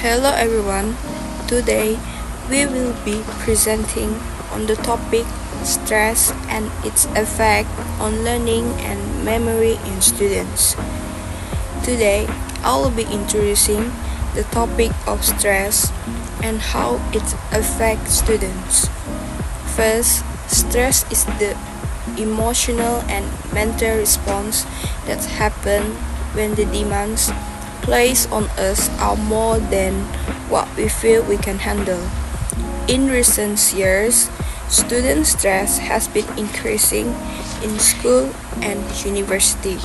Hello everyone. Today we will be presenting on the topic stress and its effect on learning and memory in students. Today I will be introducing the topic of stress and how it affects students. First, stress is the emotional and mental response that happen when the demands placed on us are more than what we feel we can handle. In recent years, student stress has been increasing in school and university.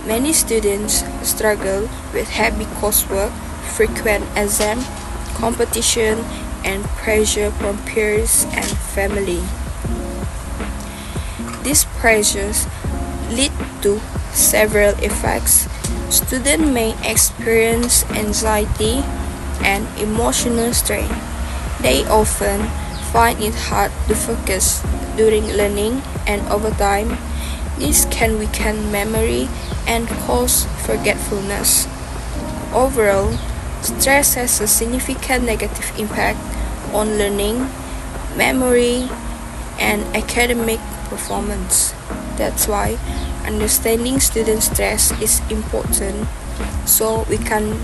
Many students struggle with heavy coursework, frequent exam, competition, and pressure from peers and family. These pressures lead to several effects. Students may experience anxiety and emotional strain. They often find it hard to focus during learning, and over time, this can weaken memory and cause forgetfulness. Overall, stress has a significant negative impact on learning, memory, and academic performance. That's why understanding student stress is important so we can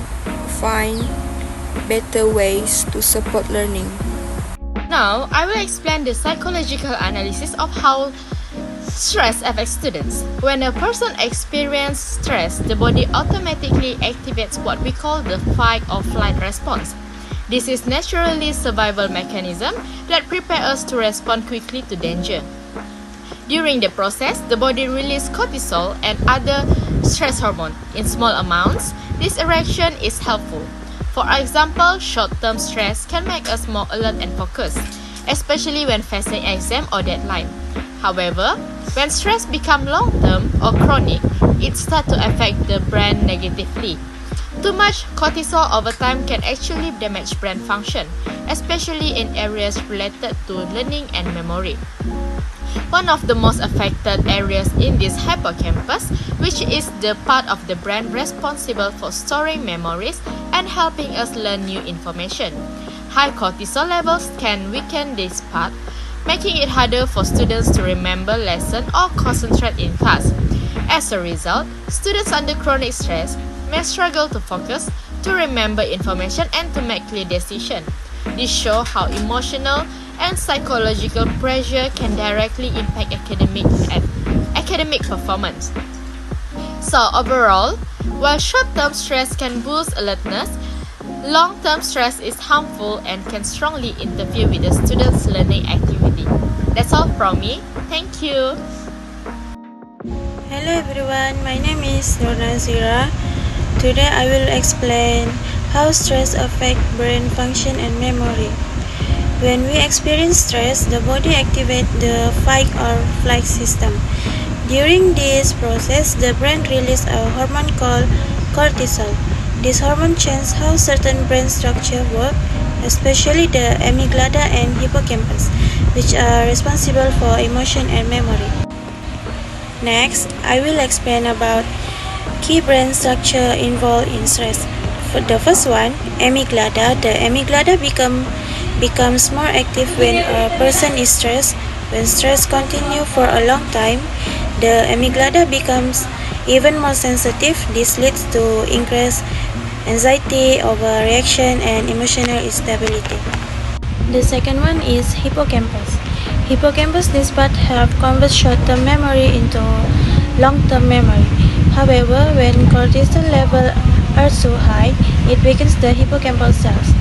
find better ways to support learning. Now, I will explain the psychological analysis of how stress affects students. When a person experiences stress, the body automatically activates what we call the fight or flight response. This is naturally survival mechanism that prepares us to respond quickly to danger. During the process, the body releases cortisol and other stress hormones in small amounts. This reaction is helpful. For example, short-term stress can make us more alert and focused, especially when facing exam or deadline. However, when stress becomes long-term or chronic, it starts to affect the brain negatively. Too much cortisol over time can actually damage brain function, especially in areas related to learning and memory. One of the most affected areas in this hippocampus, which is the part of the brain responsible for storing memories and helping us learn new information. High cortisol levels can weaken this part, making it harder for students to remember lessons or concentrate in class. As a result, students under chronic stress may struggle to focus, to remember information, and to make clear decisions. This shows how emotional and psychological pressure can directly impact academic performance. So overall, while short-term stress can boost alertness, long-term stress is harmful and can strongly interfere with the student's learning activity. That's all from me. Thank you. Hello everyone, my name is Nurna Zira. Today I will explain how stress affects brain function and memory. When we experience stress, the body activates the fight or flight system. During this process, the brain releases a hormone called cortisol. This hormone changes how certain brain structures work, especially the amygdala and hippocampus, which are responsible for emotion and memory. Next, I will explain about key brain structure involved in stress. For the first one, amygdala. The amygdala becomes more active when a person is stressed. When stress continues for a long time, the amygdala becomes even more sensitive. This leads to increased anxiety, overreaction, and emotional instability. The second one is hippocampus. Hippocampus, this part helps convert short-term memory into long-term memory. However, when cortisol levels are too high, it weakens the hippocampal cells.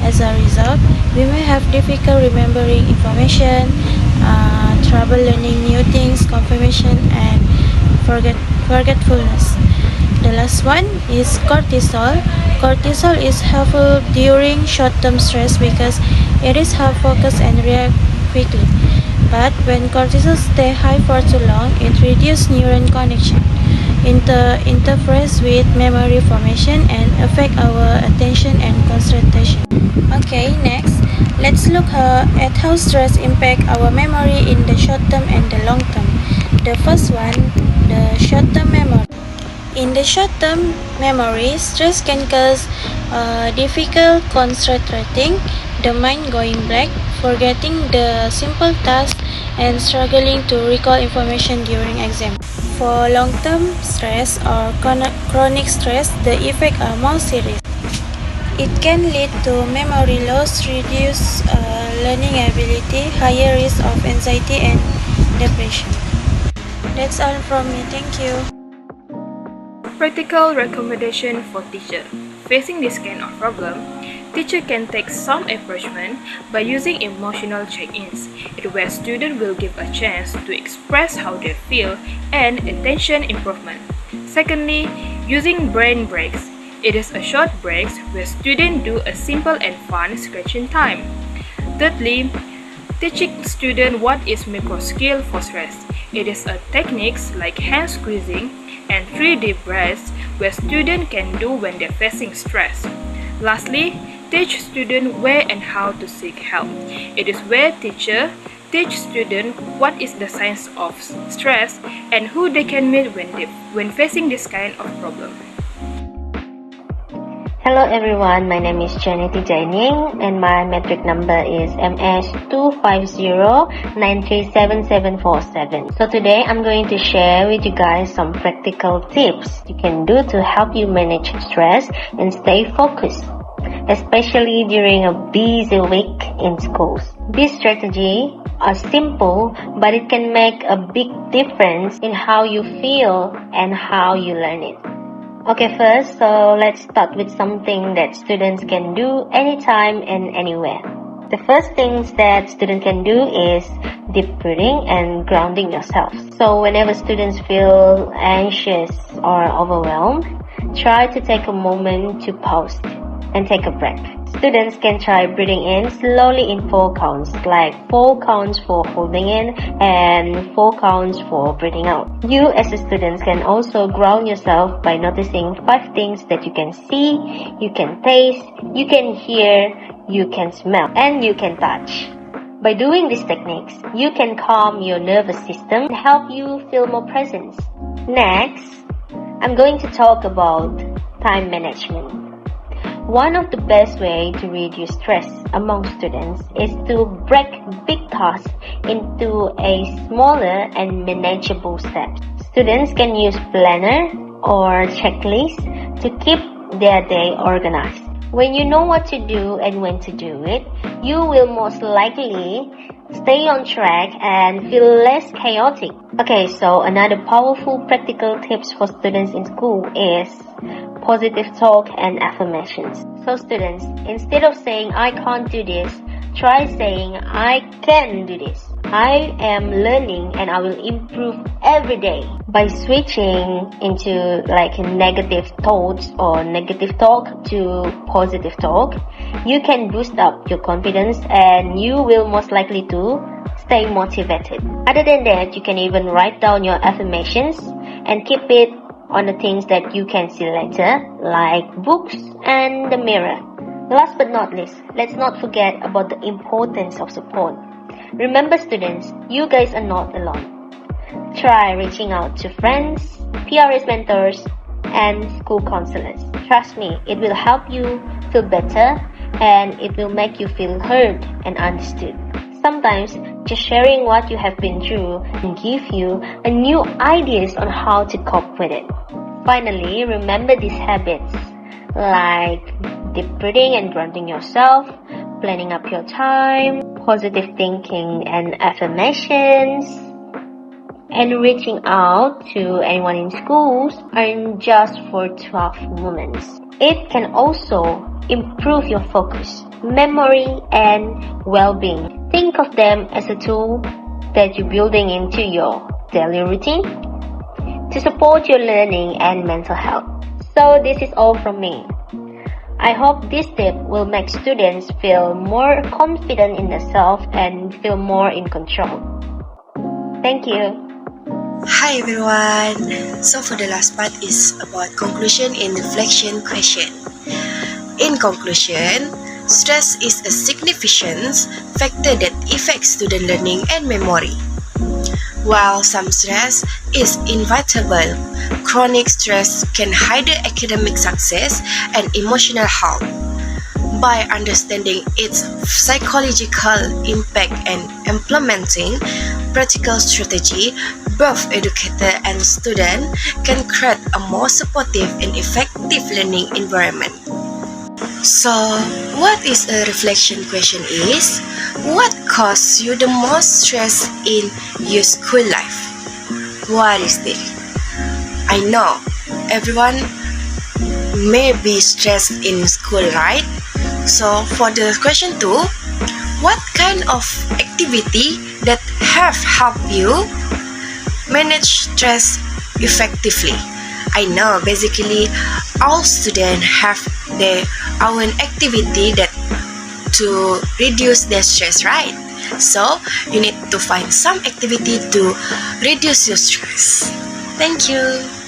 As a result, we may have difficulty remembering information, trouble learning new things, confirmation, and forgetfulness. The last one is cortisol. Cortisol is helpful during short-term stress because it is help focus and react quickly. But when cortisol stays high for too long, it reduces neuron connection, interferes with memory formation, and affect our attention and concentration. Okay, next, let's look at how stress impacts our memory in the short term and the long term. The first one, the short term memory. In the short-term memory, stress can cause difficult concentrating, the mind going blank, forgetting the simple tasks, and struggling to recall information during exam. For long-term stress or chronic stress, the effects are more serious. It can lead to memory loss, reduced learning ability, higher risk of anxiety and depression. That's all from me. Thank you. Practical recommendation for teacher. Facing this kind of problem, teacher can take some approachment by using emotional check-ins, where student will give a chance to express how they feel and attention improvement. Secondly, using brain breaks. It is a short breaks where students do a simple and fun scratching time. Thirdly, teaching student what is micro skill for stress. It is a techniques like hand squeezing and 3D breaths where students can do when they're facing stress. Lastly, teach students where and how to seek help. It is where teacher teach students what is the signs of stress and who they can meet when facing this kind of problem. Hello everyone, my name is Janity Jaining and my metric number is MS250937747. So today I'm going to share with you guys some practical tips you can do to help you manage stress and stay focused, especially during a busy week in schools. This strategy are simple, but it can make a big difference in how you feel and how you learn it. Okay, first, so let's start with something that students can do anytime and anywhere. The first things that students can do is deep breathing and grounding yourself. So whenever students feel anxious or overwhelmed, try to take a moment to pause and take a breath. Students can try breathing in slowly in 4 counts, like 4 counts for holding in and 4 counts for breathing out. You as a student can also ground yourself by noticing 5 things that you can see, you can taste, you can hear, you can smell, and you can touch. By doing these techniques, you can calm your nervous system and help you feel more present. Next, I'm going to talk about time management. One of the best ways to reduce stress among students is to break big tasks into a smaller and manageable steps. Students can use planner or checklist to keep their day organized. When you know what to do and when to do it, you will most likely stay on track and feel less chaotic. Okay, so another powerful practical tips for students in school is positive talk and affirmations. So students, instead of saying I can't do this, try saying I can do this. I am learning and I will improve every day. By switching into negative thoughts or negative talk to positive talk, you can boost up your confidence and you will most likely to stay motivated. Other than that, you can even write down your affirmations and keep it on the things that you can see later, like books and the mirror. Last but not least, let's not forget about the importance of support. Remember students, you guys are not alone. Try reaching out to friends, PRS mentors, and school counselors. Trust me, it will help you feel better and it will make you feel heard and understood. Sometimes, just sharing what you have been through can give you a new ideas on how to cope with it. Finally, remember these habits like deep breathing and grounding yourself, planning up your time, positive thinking and affirmations, and reaching out to anyone in schools aren't just for 12 moments. It can also improve your focus, memory, and well-being. Think of them as a tool that you're building into your daily routine to support your learning and mental health. So this is all from me. I hope this tip will make students feel more confident in themselves and feel more in control. Thank you. Hi everyone! So for the last part is about conclusion and reflection question. In conclusion, stress is a significant factor that affects student learning and memory. While some stress is inevitable, chronic stress can hinder academic success and emotional health. By understanding its psychological impact and implementing practical strategy, both educator and student can create a more supportive and effective learning environment. So, what is a reflection question is, what causes you the most stress in your school life? What is it? I know everyone may be stressed in school, right? So for the question 2, what kind of activity that have helped you manage stress effectively? I know basically all students have their own activity that to reduce their stress, right? So you need to find some activity to reduce your stress. Thank you.